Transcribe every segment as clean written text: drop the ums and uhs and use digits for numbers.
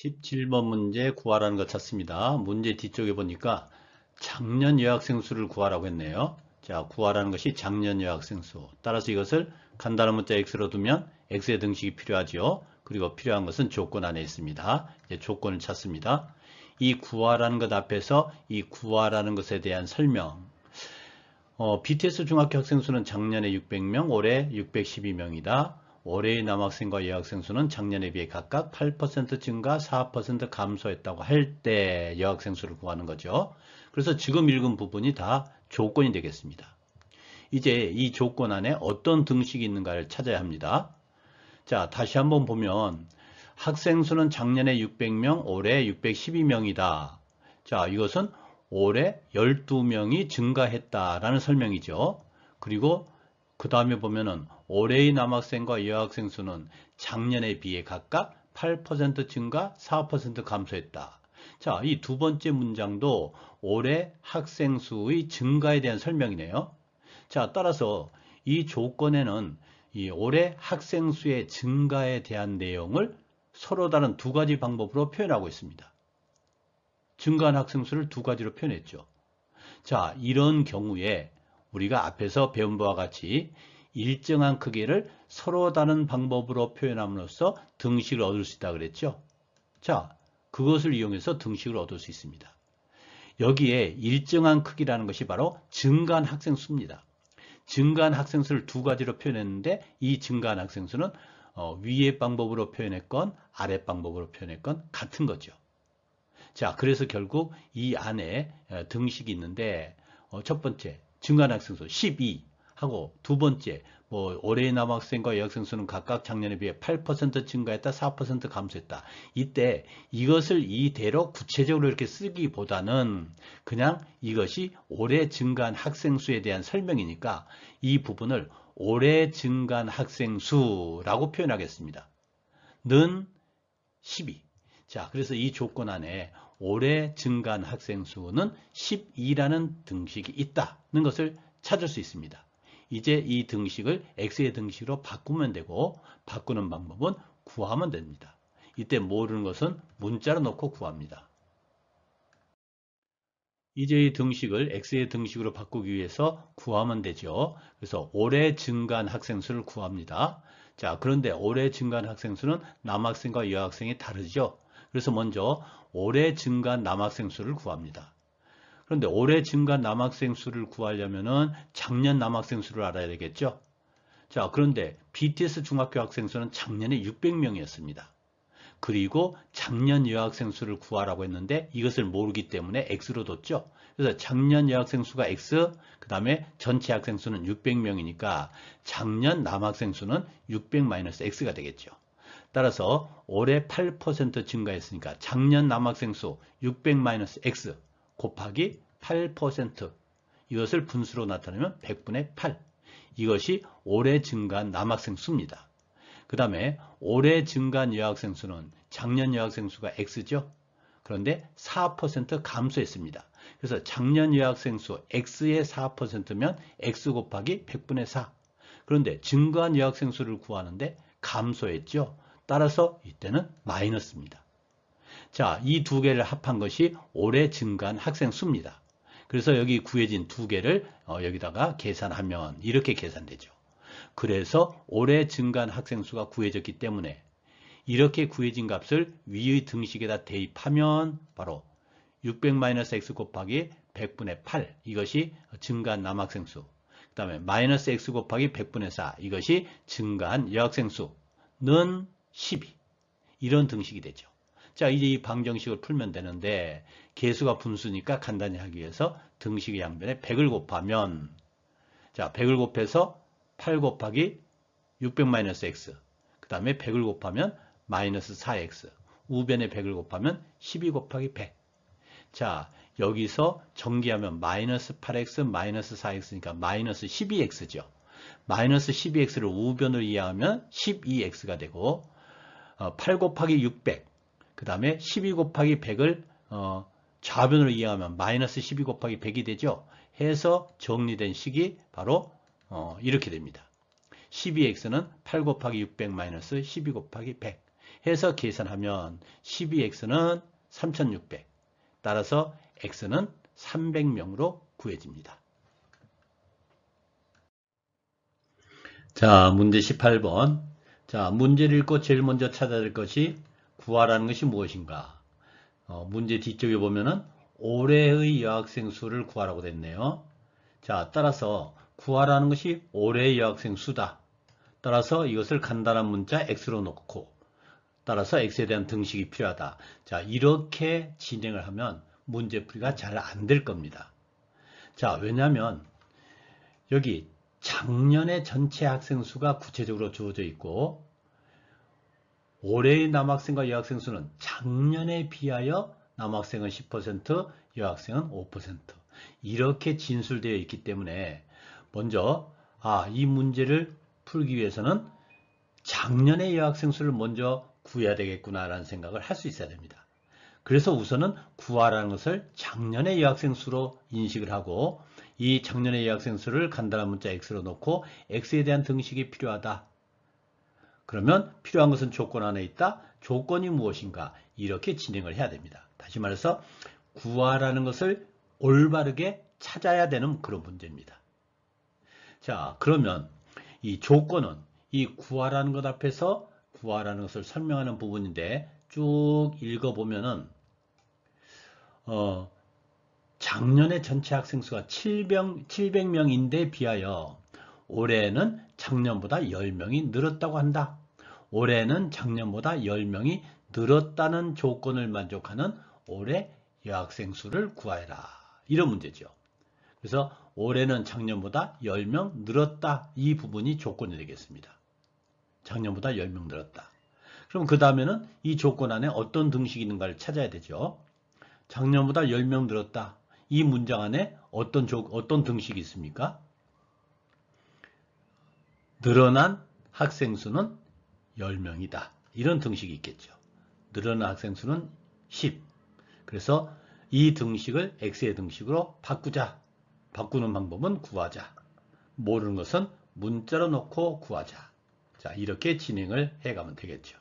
17번 문제 구하라는 거 찾습니다. 문제 뒤쪽에 보니까 작년 여학생 수를 구하라고 했네요. 자, 구하라는 것이 작년 여학생 수. 따라서 이것을 간단한 문자 x로 두면 x의 등식이 필요하죠. 그리고 필요한 것은 조건 안에 있습니다. 이제 조건을 찾습니다. 이 구하라는 것 앞에서 이 구하라는 것에 대한 설명. BTS 중학교 학생 수는 작년에 600명, 올해 612명이다. 올해의 남학생과 여학생 수는 작년에 비해 각각 8% 증가, 4% 감소했다고 할 때 여학생 수를 구하는 거죠. 그래서 지금 읽은 부분이 다 조건이 되겠습니다. 이제 이 조건 안에 어떤 등식이 있는가를 찾아야 합니다. 자, 다시 한번 보면 학생 수는 작년에 600명, 올해 612명이다. 자, 이것은 올해 12명이 증가했다라는 설명이죠. 그리고 그 다음에 보면은 올해의 남학생과 여학생 수는 작년에 비해 각각 8% 증가, 4% 감소했다. 자, 이 두 번째 문장도 올해 학생 수의 증가에 대한 설명이네요. 자, 따라서 이 조건에는 이 올해 학생 수의 증가에 대한 내용을 서로 다른 두 가지 방법으로 표현하고 있습니다. 증가한 학생 수를 두 가지로 표현했죠. 자, 이런 경우에 우리가 앞에서 배운 바와 같이 일정한 크기를 서로 다른 방법으로 표현함으로써 등식을 얻을 수 있다고 그랬죠. 자, 그것을 이용해서 등식을 얻을 수 있습니다. 여기에 일정한 크기라는 것이 바로 증가한 학생 수입니다. 증가한 학생 수를 두 가지로 표현했는데 이 증가한 학생 수는 위의 방법으로 표현했건 아래 방법으로 표현했건 같은 거죠. 자, 그래서 결국 이 안에 등식이 있는데 첫 번째 증가한 학생 수 12 하고 두 번째 올해의 남학생과 여학생 수는 각각 작년에 비해 8% 증가했다, 4% 감소했다. 이때 이것을 이대로 구체적으로 이렇게 쓰기보다는 그냥 이것이 올해 증가한 학생 수에 대한 설명이니까 이 부분을 올해 증가한 학생 수라고 표현하겠습니다. 는 12. 자, 그래서 이 조건 안에 올해 증가한 학생 수는 12라는 등식이 있다는 것을 찾을 수 있습니다. 이제 이 등식을 x의 등식으로 바꾸면 되고 바꾸는 방법은 구하면 됩니다. 이때 모르는 것은 문자로 넣고 구합니다. 이제 이 등식을 x의 등식으로 바꾸기 위해서 구하면 되죠. 그래서 올해 증가한 학생 수를 구합니다. 자, 그런데 올해 증가한 학생 수는 남학생과 여학생이 다르죠. 그래서 먼저 올해 증가한 남학생 수를 구합니다. 그런데 올해 증가한 남학생 수를 구하려면은 작년 남학생 수를 알아야 되겠죠. 자, 그런데 BTS 중학교 학생 수는 작년에 600명이었습니다. 그리고 작년 여학생 수를 구하라고 했는데 이것을 모르기 때문에 x로 뒀죠. 그래서 작년 여학생 수가 x, 그 다음에 전체 학생 수는 600명이니까 작년 남학생 수는 600-x가 되겠죠. 따라서 올해 8% 증가했으니까 작년 남학생 수 600-x 곱하기 8%, 이것을 분수로 나타내면 100분의 8. 이것이 올해 증가한 남학생 수입니다. 그 다음에 올해 증가한 여학생 수는 작년 여학생 수가 x죠. 그런데 4% 감소했습니다. 그래서 작년 여학생 수 x의 4%면 x 곱하기 100분의 4. 그런데 증가한 여학생 수를 구하는데 감소했죠. 따라서 이때는 마이너스입니다. 자, 이 두 개를 합한 것이 올해 증가한 학생 수입니다. 그래서 여기 구해진 두 개를 여기다가 계산하면 이렇게 계산되죠. 그래서 올해 증가한 학생 수가 구해졌기 때문에 이렇게 구해진 값을 위의 등식에다 대입하면 바로 600-x 곱하기 100분의 8, 이것이 증가한 남학생 수. 그 다음에 마이너스 x 곱하기 100분의 4, 이것이 증가한 여학생 수는 12. 이런 등식이 되죠. 자, 이제 이 방정식을 풀면 되는데 개수가 분수니까 간단히 하기 위해서 등식의 양변에 100을 곱하면, 자, 100을 곱해서 8 곱하기 600-x, 그 다음에 100을 곱하면 마이너스 4x, 우변에 100을 곱하면 12 곱하기 100. 자, 여기서 정기하면 마이너스 8x 마이너스 4x니까 마이너스 12x죠. 마이너스 12x를 우변으로 이해하면 12x가 되고 8 곱하기 600, 그 다음에 12 곱하기 100을 좌변으로 이해하면 마이너스 12 곱하기 100이 되죠. 해서 정리된 식이 바로 이렇게 됩니다. 12x는 8 곱하기 600 마이너스 12 곱하기 100. 해서 계산하면 12x는 3600. 따라서 x는 300명으로 구해집니다. 자, 문제 18번. 자, 문제를 읽고 제일 먼저 찾아야 될 것이 구하라는 것이 무엇인가? 문제 뒤쪽에 보면은 올해의 여학생 수를 구하라고 됐네요. 자, 따라서 구하라는 것이 올해의 여학생 수다. 따라서 이것을 간단한 문자 x로 놓고 따라서 x에 대한 등식이 필요하다. 자, 이렇게 진행을 하면 문제풀이가 잘 안 될 겁니다. 자, 왜냐하면 여기 작년의 전체 학생 수가 구체적으로 주어져 있고 올해의 남학생과 여학생 수는 작년에 비하여 남학생은 10%, 여학생은 5%. 이렇게 진술되어 있기 때문에 먼저 이 문제를 풀기 위해서는 작년의 여학생 수를 먼저 구해야 되겠구나라는 생각을 할 수 있어야 됩니다. 그래서 우선은 구하라는 것을 작년의 여학생 수로 인식을 하고 이 작년의 여학생 수를 간단한 문자 x로 놓고 x에 대한 등식이 필요하다. 그러면 필요한 것은 조건 안에 있다. 조건이 무엇인가? 이렇게 진행을 해야 됩니다. 다시 말해서 구하라는 것을 올바르게 찾아야 되는 그런 문제입니다. 자, 그러면 이 조건은 이 구하라는 것 앞에서 구하라는 것을 설명하는 부분인데 쭉 읽어보면은 작년에 전체 학생 수가 700명인데 비하여 올해는 작년보다 10명이 늘었다고 한다. 올해는 작년보다 10명이 늘었다는 조건을 만족하는 올해 여학생 수를 구하여라. 이런 문제죠. 그래서 올해는 작년보다 10명 늘었다. 이 부분이 조건이 되겠습니다. 작년보다 10명 늘었다. 그럼 그 다음에는 이 조건 안에 어떤 등식이 있는가를 찾아야 되죠. 작년보다 10명 늘었다. 이 문장 안에 어떤 등식이 있습니까? 늘어난 학생 수는 10명이다. 이런 등식이 있겠죠. 늘어난 학생 수는 10. 그래서 이 등식을 x의 등식으로 바꾸자. 바꾸는 방법은 구하자. 모르는 것은 문자로 넣고 구하자. 자, 이렇게 진행을 해가면 되겠죠.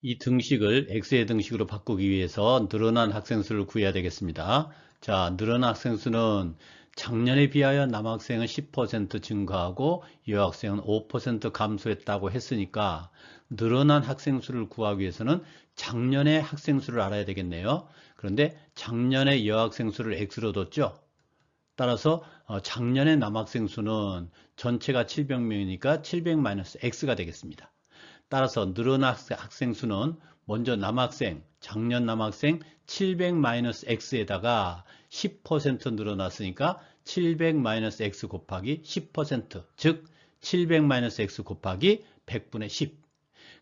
이 등식을 x의 등식으로 바꾸기 위해서 늘어난 학생 수를 구해야 되겠습니다. 자, 늘어난 학생 수는 작년에 비하여 남학생은 10% 증가하고 여학생은 5% 감소했다고 했으니까 늘어난 학생 수를 구하기 위해서는 작년의 학생 수를 알아야 되겠네요. 그런데 작년의 여학생 수를 x로 뒀죠. 따라서 작년의 남학생 수는 전체가 700명이니까 700-x가 되겠습니다. 따라서 늘어난 학생 수는 먼저 남학생, 작년 남학생 700-x에다가 10% 늘어났으니까 700-x 곱하기 10%, 즉 700-x 곱하기 100분의 10.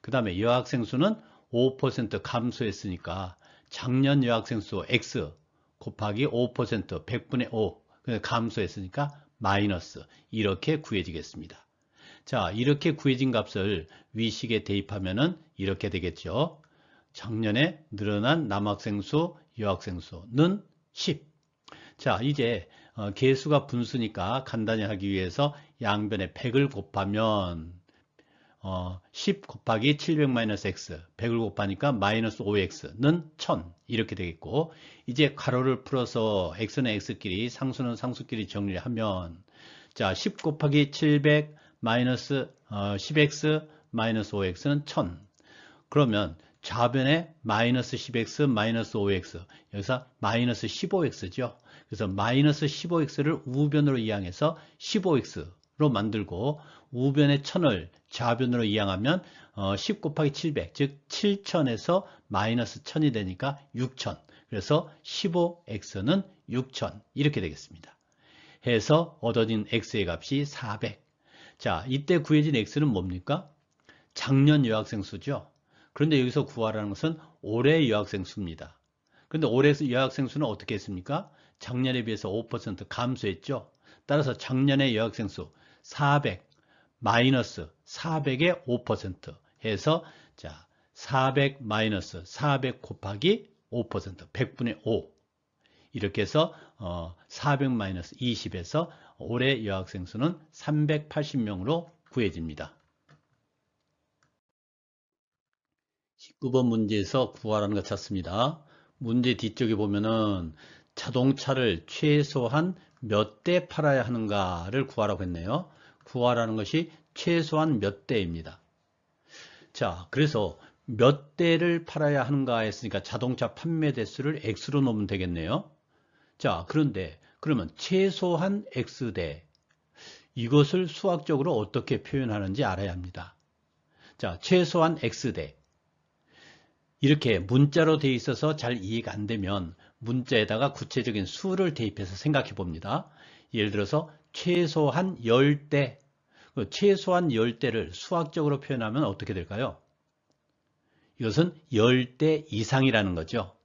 그 다음에 여학생 수는 5% 감소했으니까 작년 여학생 수 x 곱하기 5%, 100분의 5 감소했으니까 마이너스 이렇게 구해지겠습니다. 자, 이렇게 구해진 값을 위식에 대입하면은 이렇게 되겠죠. 작년에 늘어난 남학생 수, 여학생 수는 10. 자, 이제 개수가 분수니까 간단히 하기 위해서 양변에 100을 곱하면 10 곱하기 700-x 100을 곱하니까 마이너스 5x는 1000 이렇게 되겠고 이제 가로를 풀어서 x는 x끼리 상수는 상수끼리 정리를 하면 자, 10 곱하기 700 마이너스 10x 마이너스 5x는 1000 그러면 좌변에 마이너스 10x 마이너스 5x 여기서 마이너스 15x죠. 그래서 마이너스 15x를 우변으로 이항해서 15x로 만들고 우변의 1000을 좌변으로 이항하면 10 곱하기 700 즉 7000에서 마이너스 1000이 되니까 6000 그래서 15x는 6000 이렇게 되겠습니다. 해서 얻어진 x의 값이 400. 자, 이때 구해진 x는 뭡니까? 작년 여학생 수죠. 그런데 여기서 구하라는 것은 올해 여학생 수입니다. 그런데 올해 여학생 수는 어떻게 했습니까? 작년에 비해서 5% 감소했죠. 따라서 작년의 여학생 수 400 마이너스 400의 5% 해서 자 400 마이너스 400 곱하기 5% 100분의 5 이렇게 해서 400 마이너스 20에서 올해 여학생 수는 380명으로 구해집니다. 19번 문제에서 구하라는 거 찾습니다. 문제 뒤쪽에 보면은 자동차를 최소한 몇 대 팔아야 하는가를 구하라고 했네요. 구하라는 것이 최소한 몇 대입니다. 자, 그래서 몇 대를 팔아야 하는가 했으니까 자동차 판매 대수를 X로 놓으면 되겠네요. 자, 그런데 그러면 최소한 X대, 이것을 수학적으로 어떻게 표현하는지 알아야 합니다. 자, 최소한 X대. 이렇게 문자로 되어 있어서 잘 이해가 안 되면 문자에다가 구체적인 수를 대입해서 생각해 봅니다. 예를 들어서 최소한 10대, 최소한 10대를 수학적으로 표현하면 어떻게 될까요? 이것은 10대 이상이라는 거죠.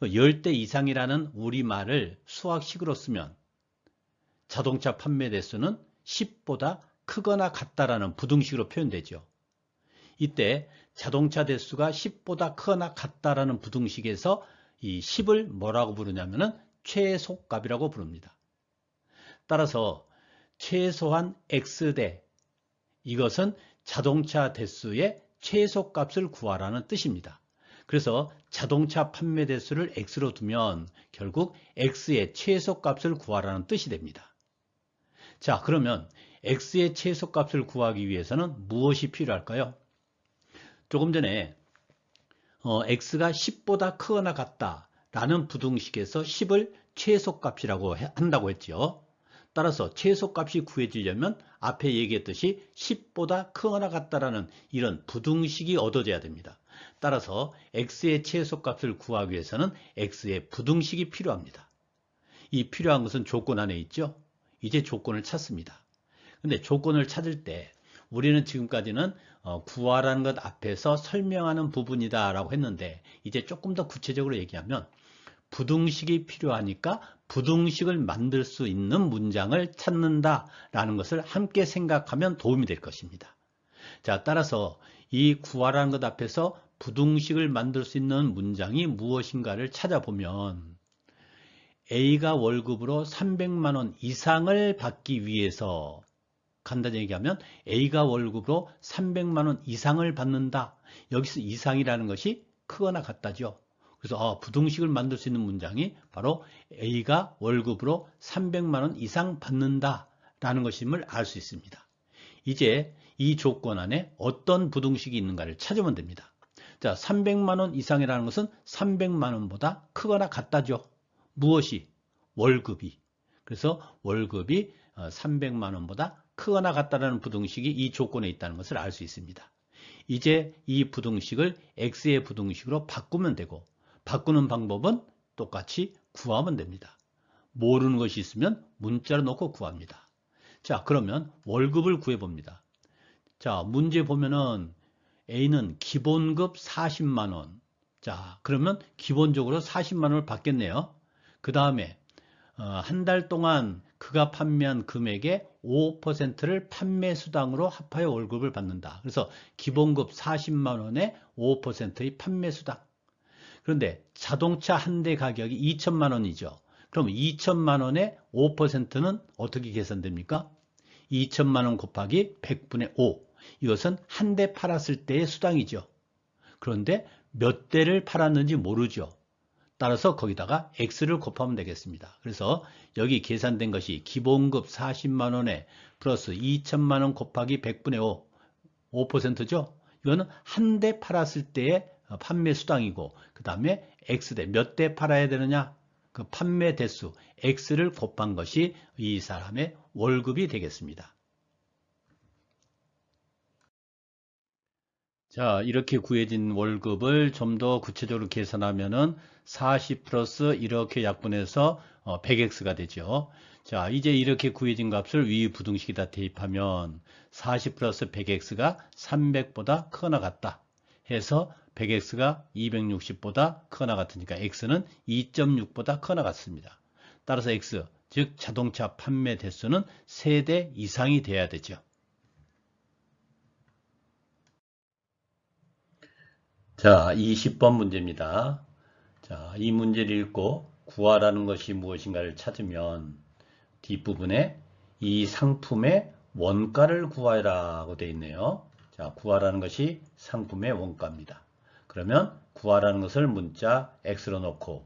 10대 이상이라는 우리말을 수학식으로 쓰면 자동차 판매 대수는 10보다 크거나 같다라는 부등식으로 표현되죠. 이때 자동차 대수가 10보다 크거나 같다라는 부등식에서 이 10을 뭐라고 부르냐면은 최소값이라고 부릅니다. 따라서 최소한 X대, 이것은 자동차 대수의 최소값을 구하라는 뜻입니다. 그래서 자동차 판매 대수를 X로 두면 결국 X의 최소값을 구하라는 뜻이 됩니다. 자, 그러면 X의 최소값을 구하기 위해서는 무엇이 필요할까요? 조금 전에 X가 10보다 크거나 같다라는 부등식에서 10을 최소값이라고 한다고 했죠. 따라서 최소값이 구해지려면 앞에 얘기했듯이 10보다 크거나 같다라는 이런 부등식이 얻어져야 됩니다. 따라서 X의 최소값을 구하기 위해서는 X의 부등식이 필요합니다. 이 필요한 것은 조건 안에 있죠. 이제 조건을 찾습니다. 근데 조건을 찾을 때 우리는 지금까지는 구하라는 것 앞에서 설명하는 부분이다 라고 했는데 이제 조금 더 구체적으로 얘기하면 부등식이 필요하니까 부등식을 만들 수 있는 문장을 찾는다 라는 것을 함께 생각하면 도움이 될 것입니다. 자, 따라서 이 구하라는 것 앞에서 부등식을 만들 수 있는 문장이 무엇인가를 찾아보면 A가 월급으로 300만 원 이상을 받기 위해서, 간단히 얘기하면 A가 월급으로 300만 원 이상을 받는다. 여기서 이상이라는 것이 크거나 같다죠. 그래서 부등식을 만들 수 있는 문장이 바로 A가 월급으로 300만 원 이상 받는다 라는 것임을 알 수 있습니다. 이제 이 조건 안에 어떤 부등식이 있는가를 찾으면 됩니다. 자, 300만 원 이상이라는 것은 300만 원보다 크거나 같다죠. 무엇이? 월급이. 그래서 월급이 300만 원보다 크거나 같다라는 부등식이 이 조건에 있다는 것을 알 수 있습니다. 이제 이 부등식을 X의 부등식으로 바꾸면 되고, 바꾸는 방법은 똑같이 구하면 됩니다. 모르는 것이 있으면 문자로 넣고 구합니다. 자, 그러면 월급을 구해봅니다. 자, 문제 보면은 A는 기본급 40만 원. 자, 그러면 기본적으로 40만 원을 받겠네요. 그 다음에 한 달 동안 그가 판매한 금액의 5%를 판매 수당으로 합하여 월급을 받는다. 그래서 기본급 40만 원에 5%의 판매 수당. 그런데 자동차 한 대 가격이 2천만 원이죠. 그럼 2천만 원에 5%는 어떻게 계산됩니까? 2천만 원 곱하기 100분의 5. 이것은 한 대 팔았을 때의 수당이죠. 그런데 몇 대를 팔았는지 모르죠. 따라서 거기다가 X를 곱하면 되겠습니다. 그래서 여기 계산된 것이 기본급 40만 원에 플러스 2천만 원 곱하기 100분의 5, 5%죠. 이거는 한 대 팔았을 때의 판매 수당이고, 그 다음에 X대, 몇 대 팔아야 되느냐? 그 판매 대수, X를 곱한 것이 이 사람의 월급이 되겠습니다. 자, 이렇게 구해진 월급을 좀 더 구체적으로 계산하면은 40 플러스 이렇게 약분해서 100x가 되죠. 자, 이제 이렇게 구해진 값을 위 부등식에다 대입하면 40 플러스 100x가 300보다 크거나 같다 해서 100x가 260보다 크거나 같으니까 x는 2.6보다 크거나 같습니다. 따라서 x, 즉 자동차 판매 대수는 3대 이상이 돼야 되죠. 자, 20번 문제입니다. 자, 이 문제를 읽고 구하라는 것이 무엇인가를 찾으면 뒷부분에 이 상품의 원가를 구하라고 되어 있네요. 자, 구하라는 것이 상품의 원가입니다. 그러면 구하라는 것을 문자 x로 놓고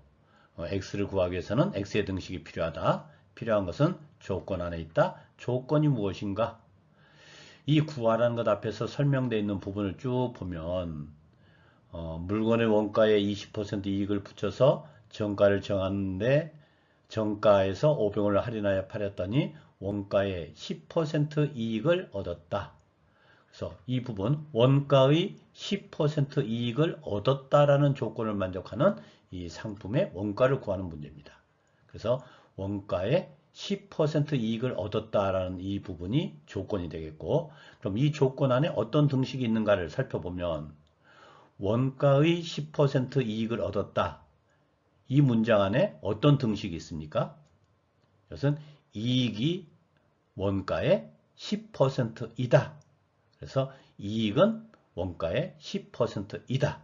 x를 구하기 위해서는 x의 등식이 필요하다. 필요한 것은 조건 안에 있다. 조건이 무엇인가? 이 구하라는 것 앞에서 설명되어 있는 부분을 쭉 보면 물건의 원가에 20% 이익을 붙여서 정가를 정하는데 정가에서 500원을 할인하여 팔았더니 원가의 10% 이익을 얻었다. 그래서 이 부분 원가의 10% 이익을 얻었다라는 조건을 만족하는 이 상품의 원가를 구하는 문제입니다. 그래서 원가의 10% 이익을 얻었다라는 이 부분이 조건이 되겠고, 그럼 이 조건 안에 어떤 등식이 있는가를 살펴보면 원가의 10% 이익을 얻었다. 이 문장 안에 어떤 등식이 있습니까? 이것은 이익이 원가의 10%이다. 그래서 이익은 원가의 10%이다.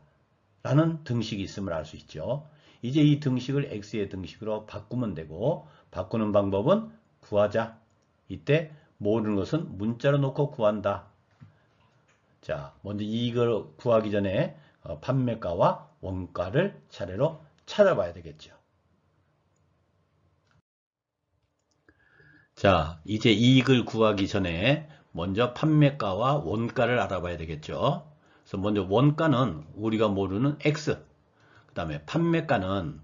라는 등식이 있음을 알 수 있죠. 이제 이 등식을 x의 등식으로 바꾸면 되고, 바꾸는 방법은 구하자. 이때 모르는 것은 문자로 놓고 구한다. 자, 먼저 이익을 구하기 전에 판매가와 원가를 차례로 찾아봐야 되겠죠. 자, 이제 이익을 구하기 전에 먼저 판매가와 원가를 알아봐야 되겠죠. 그래서 먼저 원가는 우리가 모르는 x, 그 다음에 판매가는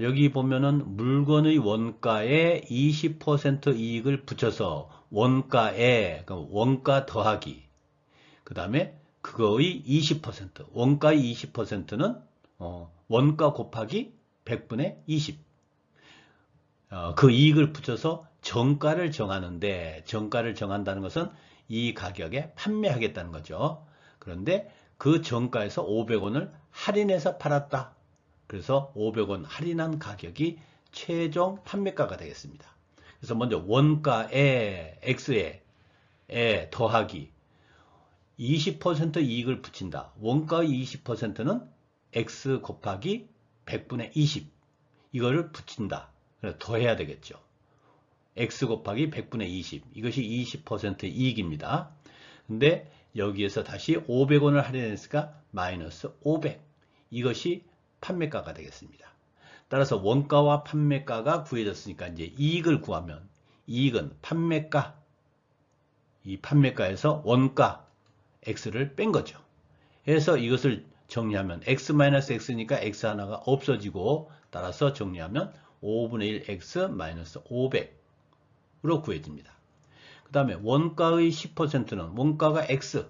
여기 보면은 물건의 원가에 20% 이익을 붙여서 원가에 원가 더하기, 그 다음에 그거의 20%, 원가의 20%는 원가 곱하기 100분의 20. 그 이익을 붙여서 정가를 정하는데, 정가를 정한다는 것은 이 가격에 판매하겠다는 거죠. 그런데 그 정가에서 500원을 할인해서 팔았다. 그래서 500원 할인한 가격이 최종 판매가가 되겠습니다. 그래서 먼저 원가에 x에 더하기 20% 이익을 붙인다. 원가의 20%는 x 곱하기 100분의 20. 이거를 붙인다. 그래서 더해야 되겠죠. x 곱하기 100분의 20. 이것이 20%의 이익입니다. 근데 여기에서 다시 500원을 할인했으니까 마이너스 500. 이것이 판매가가 되겠습니다. 따라서 원가와 판매가가 구해졌으니까 이제 이익을 구하면 이익은 판매가, 이 판매가에서 원가 x를 뺀 거죠. 그래서 이것을 정리하면 x-x니까 x 하나가 없어지고, 따라서 정리하면 5분의 1 x 마이너스 500으로 구해집니다. 그 다음에 원가의 10%는 원가가 x의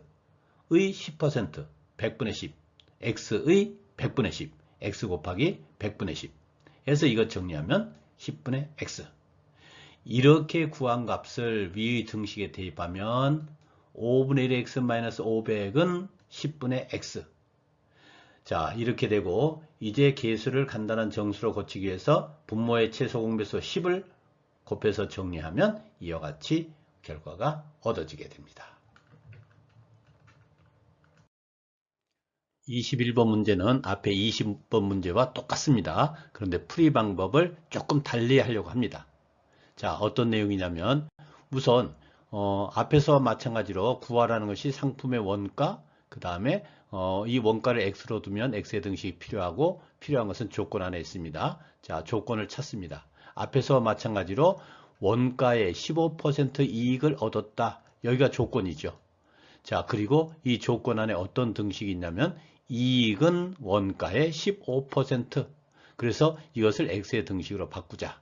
10%, 100분의 10, x의 100분의 10, x 곱하기 100분의 10. 해서 이것 정리하면 10분의 x. 이렇게 구한 값을 위의 등식에 대입하면 5분의 1 x 마이너스 500은 10분의 x. 자, 이렇게 되고, 이제 계수를 간단한 정수로 고치기 위해서 분모의 최소 공배수 10을 곱해서 정리하면 이와 같이 결과가 얻어지게 됩니다. 21번 문제는 앞에 20번 문제와 똑같습니다. 그런데 풀이 방법을 조금 달리 하려고 합니다. 자, 어떤 내용이냐면 우선 앞에서 마찬가지로 구하라는 것이 상품의 원가, 그 다음에 이 원가를 x로 두면 x의 등식이 필요하고, 필요한 것은 조건 안에 있습니다. 자, 조건을 찾습니다. 앞에서 마찬가지로 원가의 15% 이익을 얻었다. 여기가 조건이죠. 자, 그리고 이 조건 안에 어떤 등식이 있냐면 이익은 원가의 15%. 그래서 이것을 x의 등식으로 바꾸자.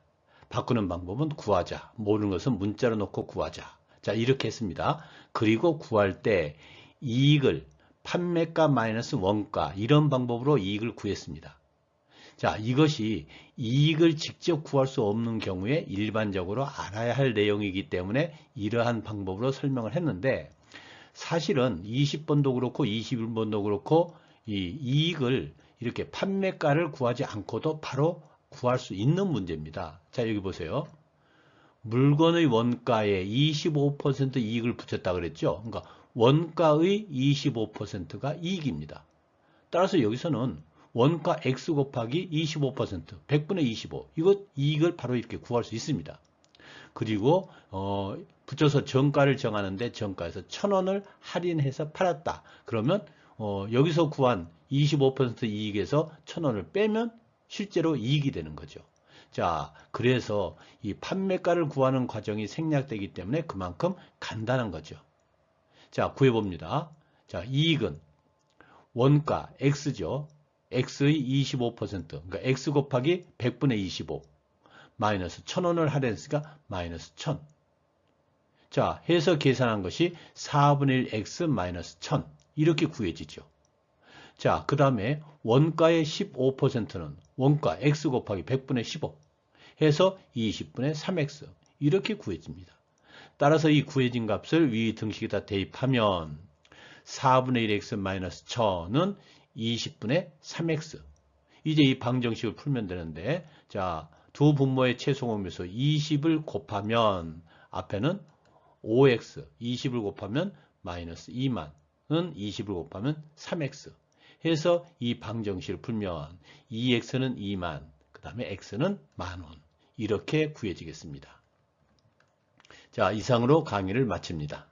바꾸는 방법은 구하자. 모르는 것은 문자로 놓고 구하자. 자, 이렇게 했습니다. 그리고 구할 때 이익을 판매가 마이너스 원가, 이런 방법으로 이익을 구했습니다. 자, 이것이 이익을 직접 구할 수 없는 경우에 일반적으로 알아야 할 내용이기 때문에 이러한 방법으로 설명을 했는데, 사실은 20번도 그렇고 21번도 그렇고 이 이익을 이렇게 판매가를 구하지 않고도 바로 구할 수 있는 문제입니다. 자, 여기 보세요. 물건의 원가에 25% 이익을 붙였다 그랬죠. 그러니까 원가의 25%가 이익입니다. 따라서 여기서는 원가 x 곱하기 25%, 100분의 25, 이것 이익을 바로 이렇게 구할 수 있습니다. 그리고 붙여서 정가를 정하는데 정가에서 1,000원을 할인해서 팔았다. 그러면 여기서 구한 25% 이익에서 1,000원을 빼면 실제로 이익이 되는 거죠. 자, 그래서 이 판매가를 구하는 과정이 생략되기 때문에 그만큼 간단한 거죠. 자, 구해봅니다. 자, 이익은 원가 X죠. X의 25%, 그러니까 X 곱하기 100분의 25 마이너스 1,000원을 할인했으니까 마이너스 1,000. 자, 해서 계산한 것이 4분의 1 X 마이너스 1,000 이렇게 구해지죠. 자, 그 다음에 원가의 15%는 원가 X 곱하기 100분의 15 해서 20분의 3X 이렇게 구해집니다. 따라서 이 구해진 값을 위 등식에다 대입하면 4분의 1X 마이너스 1000은 20분의 3X. 이제 이 방정식을 풀면 되는데, 자, 두 분모의 최소공배수 20을 곱하면 앞에는 5X, 20을 곱하면 마이너스 2만은 20을 곱하면 3X 해서 이 방정식을 풀면 2X는 2만, 그 다음에 X는 10,000원 이렇게 구해지겠습니다. 자, 이상으로 강의를 마칩니다.